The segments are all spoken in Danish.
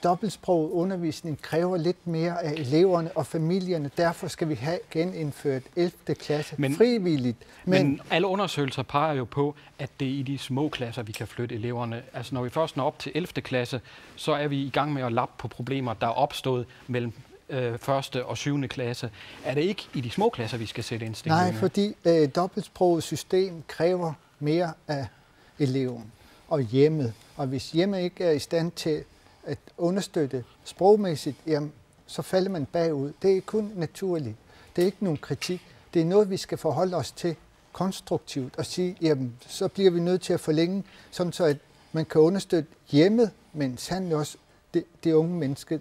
dobbeltsproget undervisning kræver lidt mere af eleverne og familierne. Derfor skal vi have genindført 11. klasse frivilligt. Men alle undersøgelser peger jo på, at det er i de små klasser, vi kan flytte eleverne. Altså når vi først når op til 11. klasse, så er vi i gang med at lappe på problemer, der er opstået mellem 1. og 7. klasse. Er det ikke i de små klasser, vi skal sætte ind? Nej, fordi dobbeltsproget system kræver mere af eleven og hjemmet. Og hvis hjemmet ikke er i stand til at understøtte sprogmæssigt, jamen, så falder man bagud. Det er kun naturligt. Det er ikke nogen kritik. Det er noget, vi skal forholde os til konstruktivt og sige, jamen, så bliver vi nødt til at forlænge, sådan så at man kan understøtte hjemmet, men sandelig også det unge menneske,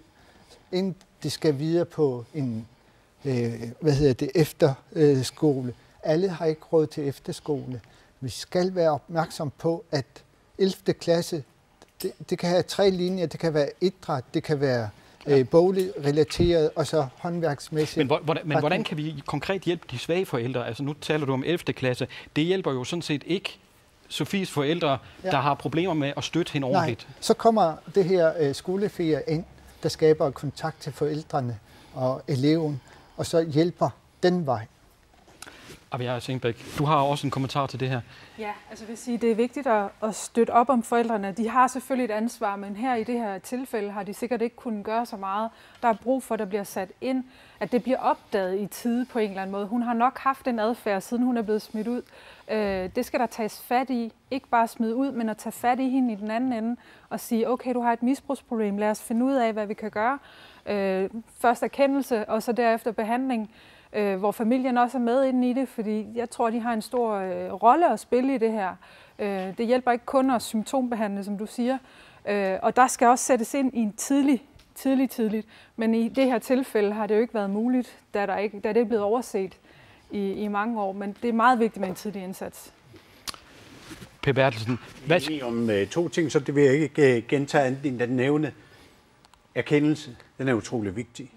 inden de skal videre på en efterskole. Alle har ikke råd til efterskole. Vi skal være opmærksom på, at 11. klasse, det kan have 3 linjer. Det kan være idræt, det kan være boligrelateret og så håndværksmæssigt. Men hvordan kan vi konkret hjælpe de svage forældre? Altså nu taler du om 11. klasse. Det hjælper jo sådan set ikke Sofies forældre, der har problemer med at støtte hende ordentligt. Nej, så kommer det her skoleferie ind, der skaber kontakt til forældrene og eleven, og så hjælper den vej. Abia Sengbæk, du har også en kommentar til det her. Ja, altså jeg vil sige, det er vigtigt at støtte op om forældrene. De har selvfølgelig et ansvar, men her i det her tilfælde har de sikkert ikke kunnet gøre så meget. Der er brug for, at der bliver sat ind, at det bliver opdaget i tide på en eller anden måde. Hun har nok haft en adfærd, siden hun er blevet smidt ud. Det skal der tages fat i. Ikke bare smide ud, men at tage fat i hende i den anden ende og sige, okay, du har et misbrugsproblem, lad os finde ud af, hvad vi kan gøre. Først erkendelse, og så derefter behandling. Hvor familien også er med inde i det, fordi jeg tror, de har en stor rolle at spille i det her. Det hjælper ikke kun at symptombehandle, som du siger, og der skal også sættes ind i en tidligt. Men i det her tilfælde har det jo ikke været muligt, da det er blevet overset i mange år, men det er meget vigtigt med en tidlig indsats. Per Bertelsen, hvad er I om 2 ting, så det vil jeg ikke gentage andet end den nævne erkendelse. Den er utrolig vigtig.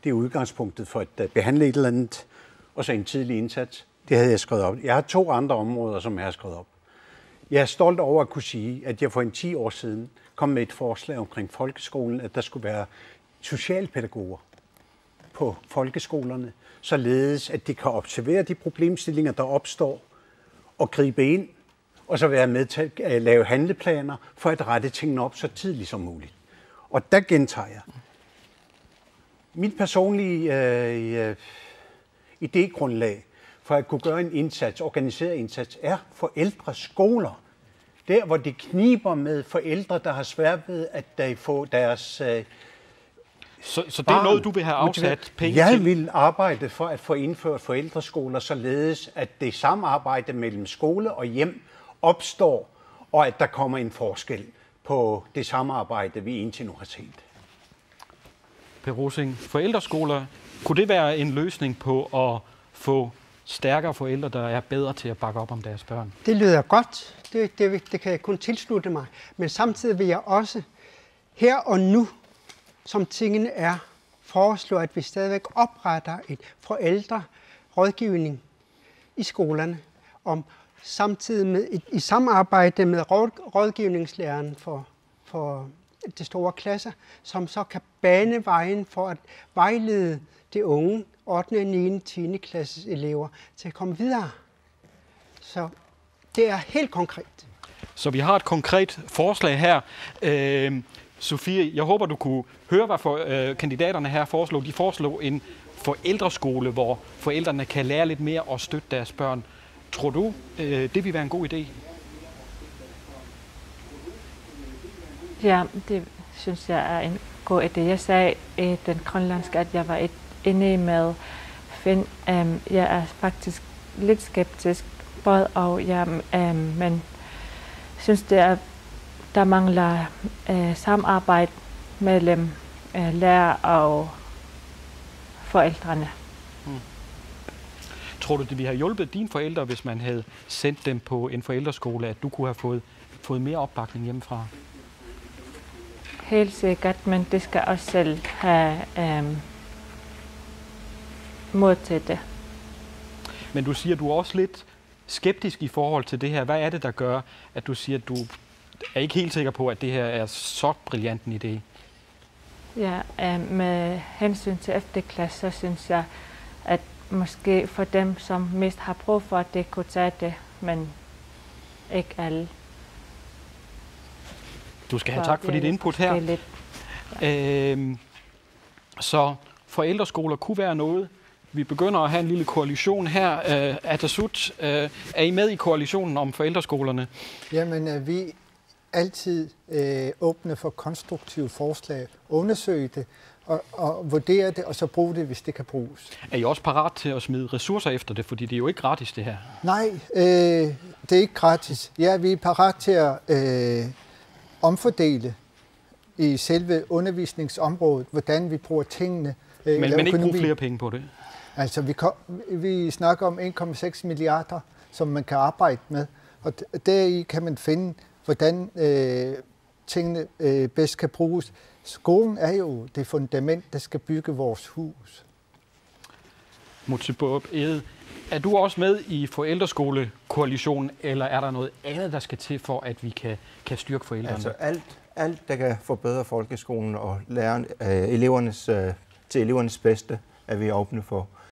Det er udgangspunktet for at behandle et eller andet, og så en tidlig indsats. Det havde jeg skrevet op. Jeg har 2 andre områder, som jeg har skrevet op. Jeg er stolt over at kunne sige, at jeg for 10 år siden kom med et forslag omkring folkeskolen, at der skulle være socialpædagoger på folkeskolerne, således at de kan observere de problemstillinger, der opstår, og gribe ind, og så være med til at lave handleplaner for at rette tingene op så tidligt som muligt. Og der gentager jeg. Mit personlige idégrundlag for at kunne gøre en indsats, organiseret indsats, er forældreskoler. Der, hvor det kniber med forældre, der har svært ved at få deres Så det er noget, du vil have afsat penge til? Jeg vil arbejde for at få indført forældreskoler, således at det samarbejde mellem skole og hjem opstår, og at der kommer en forskel på det samarbejde, vi indtil nu har set. Per Rosing, forældreskoler, kunne det være en løsning på at få stærkere forældre, der er bedre til at bakke op om deres børn? Det lyder godt. Det kan jeg kun tilslutte mig. Men samtidig vil jeg også her og nu, som tingene er, foreslå, at vi stadigvæk opretter et forældrerådgivning i skolerne, samtidig med i samarbejde med rådgivningslæreren for de store klasser, som så kan bane vejen for at vejlede de unge 8., 9., 10. klasses elever til at komme videre. Så det er helt konkret. Så vi har et konkret forslag her. Sofie, jeg håber, du kunne høre, hvad kandidaterne her foreslog. De foreslog en forældreskole, hvor forældrene kan lære lidt mere og støtte deres børn. Tror du, det vil være en god idé? Ja, det synes jeg er en god idé. Jeg sagde i den grønlandske, at jeg var enig med Finn. Jeg er faktisk lidt skeptisk, både og men synes, der mangler samarbejde mellem lærer og forældrene. Tror du, det ville have hjulpet dine forældre, hvis man havde sendt dem på en forældreskole, at du kunne have fået mere opbakning hjemmefra? Helt sikkert, men det skal også selv have mod til det. Men du siger, at du er også lidt skeptisk i forhold til det her. Hvad er det, der gør, at du siger, at du er ikke helt sikker på, at det her er så brilliant en idé? Ja, med hensyn til efterklasse, så synes jeg, at måske for dem, som mest har brug for det, kunne tage det, men ikke alle. Du skal have tak for dit input her. Så forældreskoler kunne være noget. Vi begynder at have en lille koalition her. Atassut, er I med i koalitionen om forældreskolerne? Jamen, vi er altid åbne for konstruktive forslag. Undersøge det og vurdere det, og så bruge det, hvis det kan bruges. Er I også parat til at smide ressourcer efter det? Fordi det er jo ikke gratis, det her. Nej, det er ikke gratis. Ja, vi er parat til at omfordele i selve undervisningsområdet, hvordan vi bruger tingene. Men ikke bruge flere penge på det? Altså, vi snakker om 1,6 milliarder, som man kan arbejde med, og deri kan man finde, hvordan tingene bedst kan bruges. Skolen er jo det fundament, der skal bygge vores hus. Mutsebup Ede, er du også med i forældreskolekoalitionen, eller er der noget andet, der skal til for, at vi kan styrke forældrene? Altså alt der kan forbedre folkeskolen og lære elevernes til elevernes bedste, er vi åbne for.